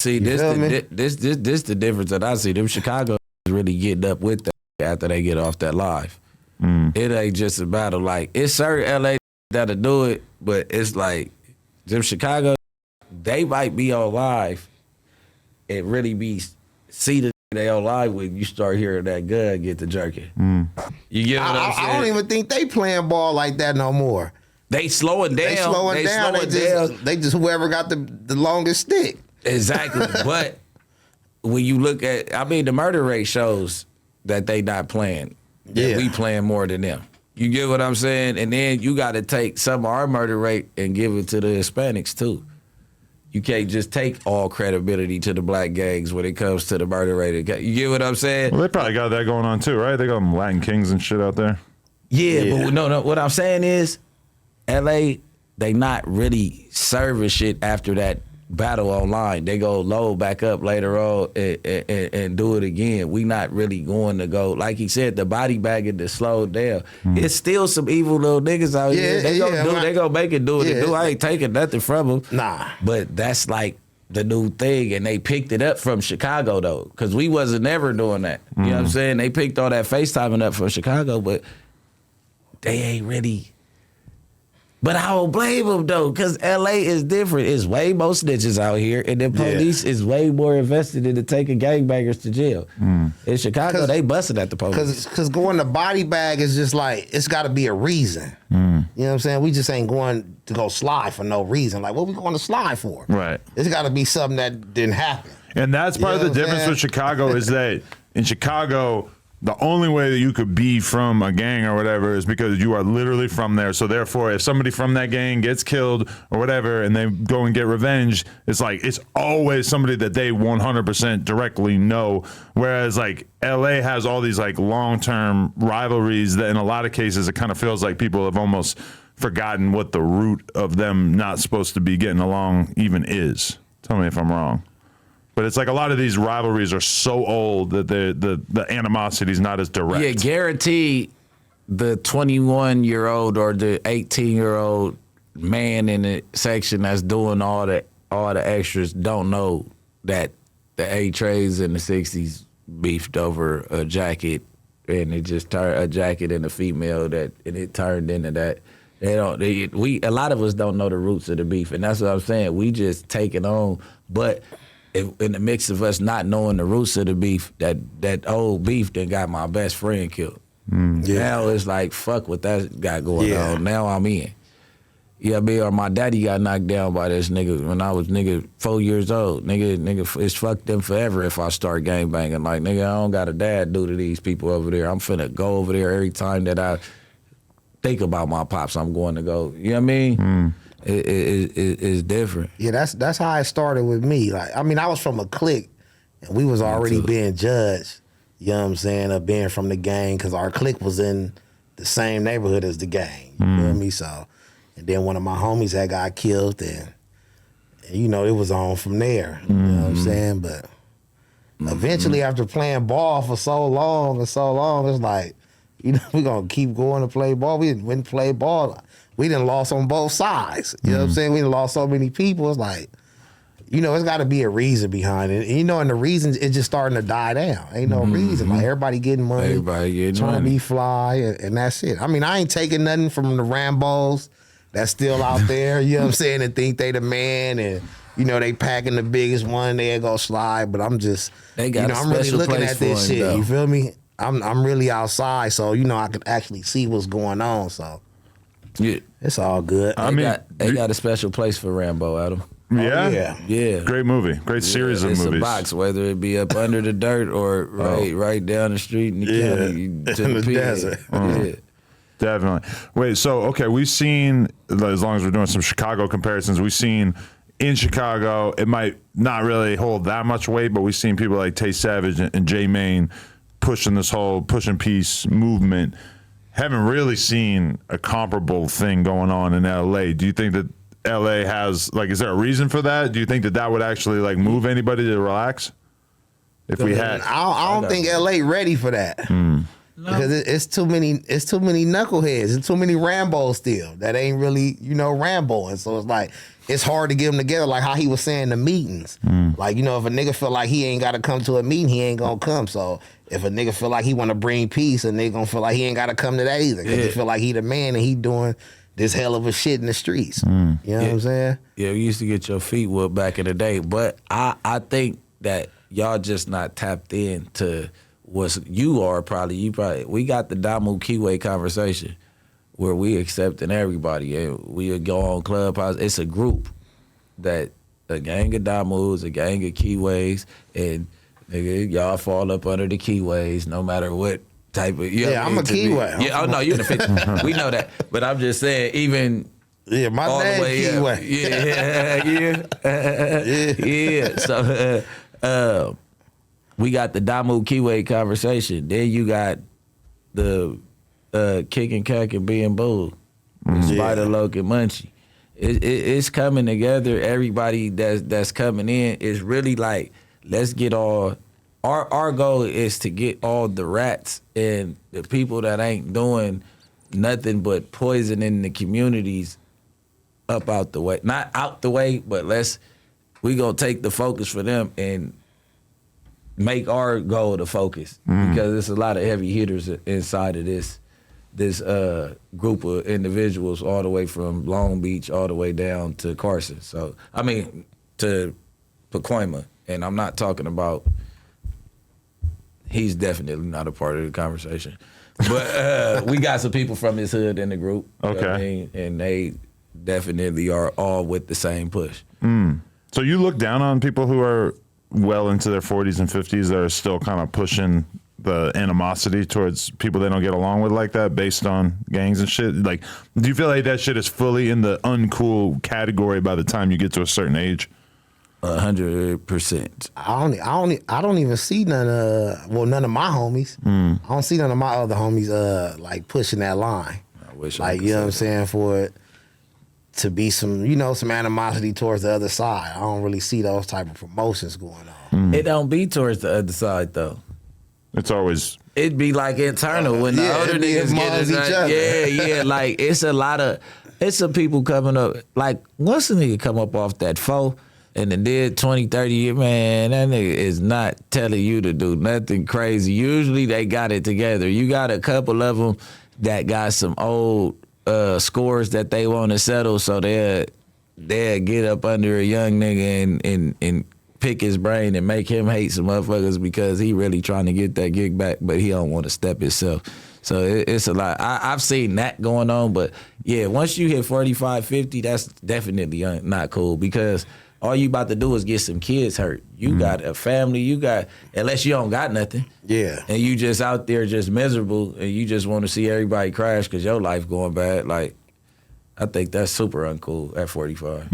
See, this the difference that I see. Them Chicago is really getting up with that after they get off that live. It ain't just a battle. Like, it's certain LA that'll do it, but it's like them Chicago, they might be on live and really be seated. They on live when you start hearing that gun get the jerking. You get what I'm saying? I don't even think they playing ball like that no more. They slowing down. They just whoever got the longest stick. Exactly. But when you look at, I mean, the murder rate shows that they not playing. That we playing more than them. You get what I'm saying? And then you got to take some of our murder rate and give it to the Hispanics too. You can't just take all credibility to the black gangs when it comes to the murder rate. You get what I'm saying? Well, they probably got that going on too, right? They got them Latin Kings and shit out there. Yeah, but no. What I'm saying is, LA, they not really serving shit after that battle online. They go load back up later on and do it again. We not really going to go, like he said, the body bagging to slow down. It's still some evil little niggas out here. They gonna make it do what it do. I ain't taking nothing from them. Nah. But that's like the new thing, and they picked it up from Chicago though, because we wasn't ever doing that. You know what I'm saying? They picked all that FaceTiming up from Chicago, but they ain't really. But I don't blame them though, because LA is different. It's way more snitches out here, and the police is way more invested into taking gangbangers to jail. In Chicago, they busted at the police. Because going to body bag is just like, it's got to be a reason. You know what I'm saying? We just ain't going to go slide for no reason. Like, what we going to slide for? Right. It's got to be something that didn't happen. And that's part of the difference with Chicago is that in Chicago, the only way that you could be from a gang or whatever is because you are literally from there. So therefore, if somebody from that gang gets killed or whatever and they go and get revenge, it's like it's always somebody that they 100% directly know. Whereas like LA has all these like long-term rivalries that in a lot of cases it kind of feels like people have almost forgotten what the root of them not supposed to be getting along even is. Tell me if I'm wrong. But it's like a lot of these rivalries are so old that the animosity is not as direct. Yeah, guaranteed the 21-year-old or the 18-year-old man in the section that's doing all the extras don't know that the A-Trays in the 60s beefed over a jacket, and it just turned a jacket and a female and it turned into that. A lot of us don't know the roots of the beef, and that's what I'm saying. We just take it on, but in the mix of us not knowing the roots of the beef, that old beef that got my best friend killed. Now it's like, fuck what that got going on. Now I'm in. You know what I mean? Or my daddy got knocked down by this nigga when I was 4 years old. Nigga, it's fucked them forever if I start gangbanging. Like, nigga, I don't got a dad do to these people over there. I'm finna go over there every time that I think about my pops, I'm going to go. You know what I mean? It's different. Yeah, that's how it started with me. Like, I mean, I was from a clique, and we was already being judged. You know what I'm saying? Of being from the gang, because our clique was in the same neighborhood as the gang. You feel me? So, and then one of my homies had got killed, and you know it was on from there. You know what I'm saying? But eventually, after playing ball for so long, it's like, you know, we gonna keep going to play ball. We didn't play ball. We done lost on both sides. You know what I'm saying? We done lost so many people. It's like, you know, it's got to be a reason behind it. And, you know, and the reason it's just starting to die down. Ain't no reason. Like, everybody getting money. Trying to be fly, and that's it. I mean, I ain't taking nothing from the Rambos that's still out there, you know what I'm saying, and think they the man, and, you know, they packing the biggest one, they ain't gonna slide, but I'm just, they got, you know, I'm really looking at this shit, though. You feel me? I'm really outside, so, you know, I can actually see what's going on, so. Yeah. It's all good. They got a special place for Rambo, Adam. Yeah? Yeah. Great movie. Great series of movies. It's a box, whether it be up under the dirt or right down the street in the county to the desert. Yeah. Definitely. Wait, so, okay, we've seen, as long as we're doing some Chicago comparisons, we've seen in Chicago, it might not really hold that much weight, but we've seen people like Tay Savage and J Mane pushing this whole push and peace movement. Haven't really seen a comparable thing going on in LA. Do you think that LA has, like, is there a reason for that? Do you think that would actually, like, move anybody to relax? If we had, I don't think LA ready for that. No. Because it's too many knuckleheads and too many Rambos still that ain't really, you know, Rambo. And so it's like, it's hard to get them together. Like how he was saying the meetings. Like, you know, if a nigga feel like he ain't got to come to a meeting, he ain't gonna come. So if a nigga feel like he want to bring peace, a nigga gonna feel like he ain't got to come to that either. Because he feel like he the man and he doing this hell of a shit in the streets. You know what I'm saying? Yeah, you used to get your feet whooped back in the day. But I think that y'all just not tapped in to what you are probably. We got the Damu Kiwe conversation where we accepting everybody. And we go on Clubhouse. It's a group that a gang of Damus, a gang of Kiwes, and nigga, y'all fall up under the Kiwes no matter what type of. Yeah, I'm a Kiwe. Yeah, oh no, you're in the 50. We know that. But I'm just saying, even. Yeah, my all name the way Kiwe. Yeah. So we got the Damu Kiwe conversation. Then you got the Kick and Cack and being Bull, Spider Loke and Munchie. It's coming together. Everybody that's coming in is really like, let's get all. Our goal is to get all the rats and the people that ain't doing nothing but poisoning the communities up out the way. Not out the way, but we gonna take the focus for them and make our goal the focus, because there's a lot of heavy hitters inside of this group of individuals, all the way from Long Beach all the way down to Carson. So I mean to Pacoima, and I'm not talking about. He's definitely not a part of the conversation, but we got some people from his hood in the group. You know what I mean? And they definitely are all with the same push. So you look down on people who are well into their 40s and 50s that are still kind of pushing the animosity towards people they don't get along with like that, based on gangs and shit? Like, do you feel like that shit is fully in the uncool category by the time you get to a certain age? 100%. I don't even see none of my homies. I don't see none of my other homies like pushing that line. I wish like, you know what I'm saying, for it to be some animosity towards the other side. I don't really see those type of promotions going on. It don't be towards the other side though. It's always. It'd be like internal when the older niggas get each other. Yeah. Like it's some people coming up. Like once a nigga come up off that 4 and then did 20, 30 years, man, that nigga is not telling you to do nothing crazy. Usually they got it together. You got a couple of them that got some old scores that they want to settle, so they'll get up under a young nigga and pick his brain and make him hate some motherfuckers because he really trying to get that gig back, but he don't want to step himself. So it's a lot. I've seen that going on, but yeah, once you hit 45, 50, that's definitely not cool, because all you about to do is get some kids hurt. You got a family, unless you don't got nothing. Yeah. And you just out there just miserable and you just want to see everybody crash because your life going bad. Like, I think that's super uncool at 45.